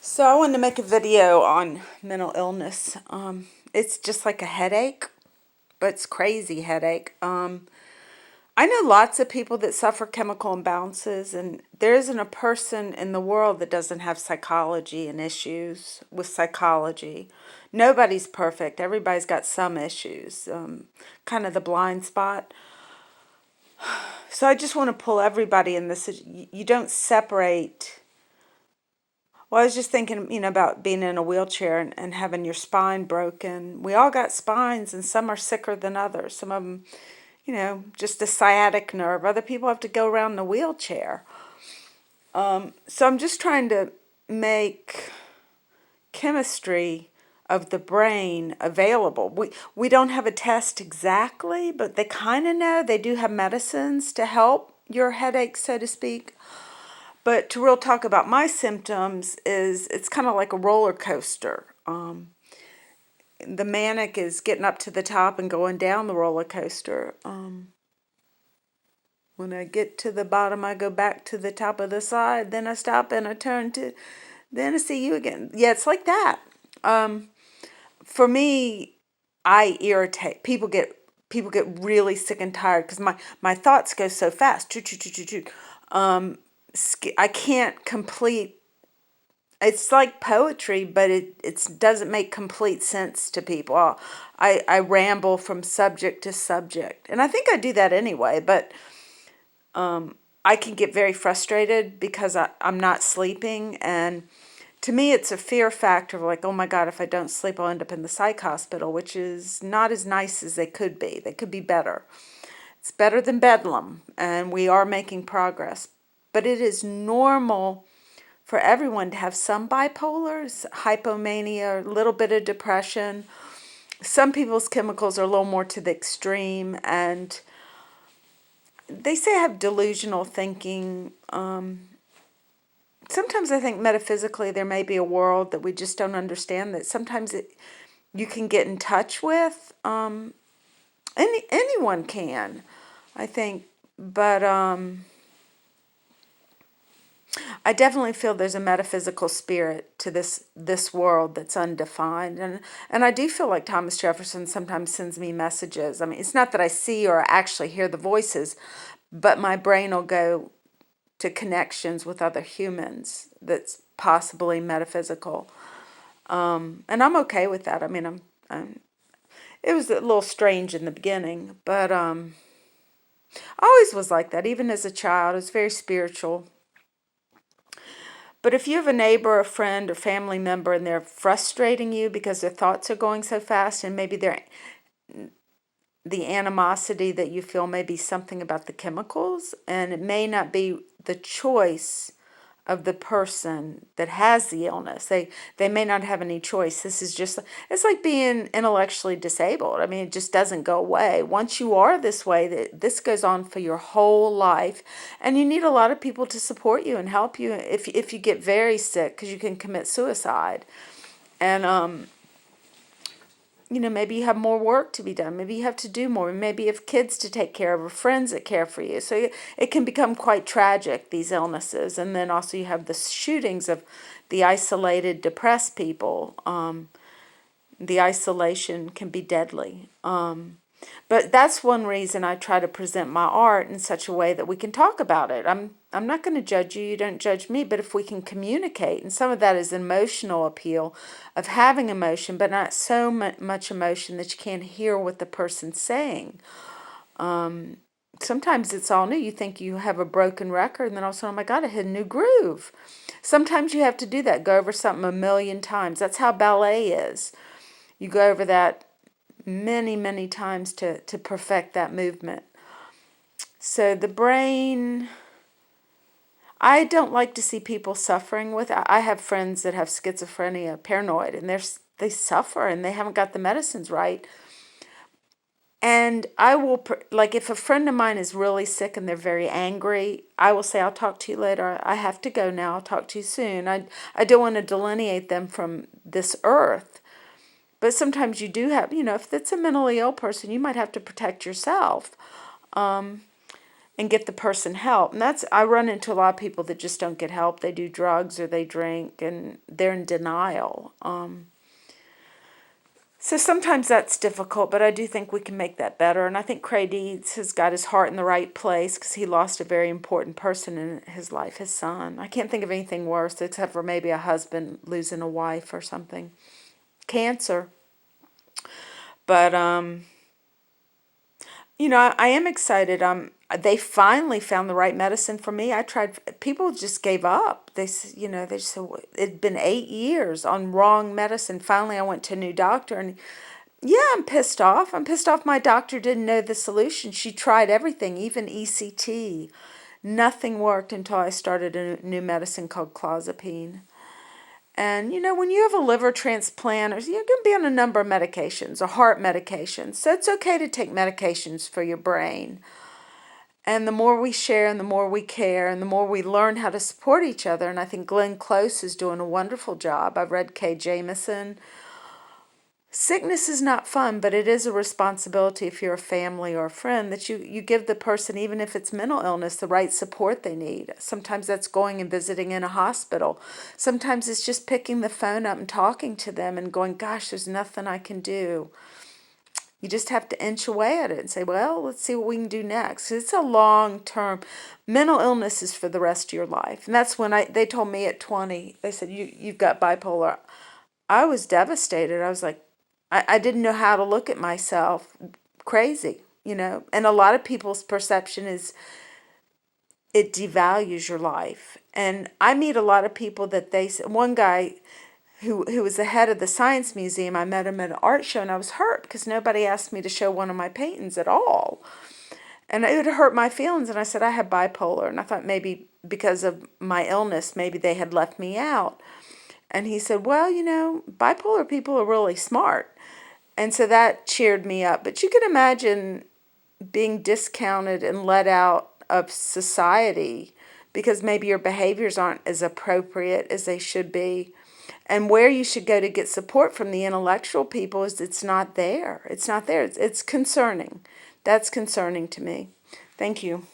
So I wanted to make a video on mental illness. It's just like a headache, but it's crazy headache. I know lots of people that suffer chemical imbalances, and there isn't a person in the world that doesn't have psychology and issues with psychology. Nobody's perfect. Everybody's got some issues, kind of the blind spot. So I just want to pull everybody in this. You don't separate. Well, I was just thinking, about being in a wheelchair and having your spine broken. We all got spines, and some are sicker than others. Some of them, just a sciatic nerve. Other people have to go around in a wheelchair. So I'm just trying to make chemistry of the brain available. We don't have a test exactly, but they kind of know. They do have medicines to help your headache, so to speak. But to real talk about my symptoms is it's kind of like a roller coaster. The manic is getting up to the top and going down the roller coaster. When I get to the bottom, I go back to the top of the side. Then I stop and I turn to, then I see you again. Yeah, it's like that. For me, I irritate. People get really sick and tired because my thoughts go so fast. Choo, choo, choo, choo, choo. I can't complete. It's like poetry, but it doesn't make complete sense to people. I ramble from subject to subject, and I think I do that anyway, but I can get very frustrated because I'm not sleeping, and to me it's a fear factor of like, oh my God, if I don't sleep, I'll end up in the psych hospital, which is not as nice as they could be. They could be better. It's better than Bedlam, and we are making progress. But it is normal for everyone to have some bipolars, hypomania, a little bit of depression. Some people's chemicals are a little more to the extreme, and they say I have delusional thinking. Sometimes I think metaphysically there may be a world that we just don't understand, that sometimes you can get in touch with. Anyone can, I think, but I definitely feel there's a metaphysical spirit to this world that's undefined, and I do feel like Thomas Jefferson sometimes sends me messages. I mean, it's not that I see or actually hear the voices, but my brain will go to connections with other humans that's possibly metaphysical, and I'm okay with that. I mean, it was a little strange in the beginning, but I always was like that. Even as a child, I was very spiritual. But if you have a neighbor, a friend, or family member, and they're frustrating you because their thoughts are going so fast, and maybe the animosity that you feel may be something about the chemicals, and it may not be the choice of the person that has the illness. They may not have any choice. This is just, it's like being intellectually disabled. I mean, it just doesn't go away. Once you are this way, this goes on for your whole life, and you need a lot of people to support you and help you if you get very sick, because you can commit suicide. And maybe you have more work to be done. Maybe you have to do more. Maybe you have kids to take care of or friends that care for you. So it can become quite tragic, these illnesses. And then also you have the shootings of the isolated, depressed people. The isolation can be deadly. But that's one reason I try to present my art in such a way that we can talk about it. I'm not going to judge you. You don't judge me. But if we can communicate, and some of that is emotional appeal of having emotion, but not so much emotion that you can't hear what the person's saying. Sometimes it's all new. You think you have a broken record, and then all of a sudden, oh my God, I hit a new groove. Sometimes you have to do that, go over something a million times. That's how ballet is. You go over that many, many times to perfect that movement. So the brain, I don't like to see people suffering with it. I have friends that have schizophrenia, paranoid, and they suffer and they haven't got the medicines right. And I will, like, if a friend of mine is really sick and they're very angry, I will say, I'll talk to you later. I have to go now. I'll talk to you soon. I don't want to delineate them from this earth. But sometimes you do have, if it's a mentally ill person, you might have to protect yourself. and get the person help. And I run into a lot of people that just don't get help. They do drugs or they drink and they're in denial. So sometimes that's difficult, but I do think we can make that better. And I think Craig Deeds has got his heart in the right place because he lost a very important person in his life, his son. I can't think of anything worse except for maybe a husband losing a wife or something. Cancer. But I am excited. They finally found the right medicine for me. I tried. People just gave up. They just said it'd been 8 years on wrong medicine. Finally, I went to a new doctor, and yeah, I'm pissed off. I'm pissed off. My doctor didn't know the solution. She tried everything, even ECT. Nothing worked until I started a new medicine called clozapine. And when you have a liver transplant, or you're going to be on a number of medications, or heart medications. So it's okay to take medications for your brain. And the more we share and the more we care and the more we learn how to support each other, and I think Glenn Close is doing a wonderful job. I've read Kay Jamison. Sickness is not fun, but it is a responsibility if you're a family or a friend that you give the person, even if it's mental illness, the right support they need. Sometimes that's going and visiting in a hospital. Sometimes it's just picking the phone up and talking to them and going, gosh, there's nothing I can do. You just have to inch away at it and say, well, let's see what we can do next. It's a long term. Mental illness is for the rest of your life. And that's when they told me at 20, they said, you've got bipolar. I was devastated. I was like, I didn't know how to look at myself. Crazy, And a lot of people's perception is it devalues your life. And I meet a lot of people that one guy who was the head of the Science Museum, I met him at an art show, and I was hurt because nobody asked me to show one of my paintings at all. And it hurt my feelings, and I said I had bipolar, and I thought maybe because of my illness, maybe they had left me out. And he said, well, bipolar people are really smart. And so that cheered me up. But you can imagine being discounted and let out of society because maybe your behaviors aren't as appropriate as they should be. And where you should go to get support from the intellectual people is it's not there. It's not there. It's concerning. That's concerning to me. Thank you.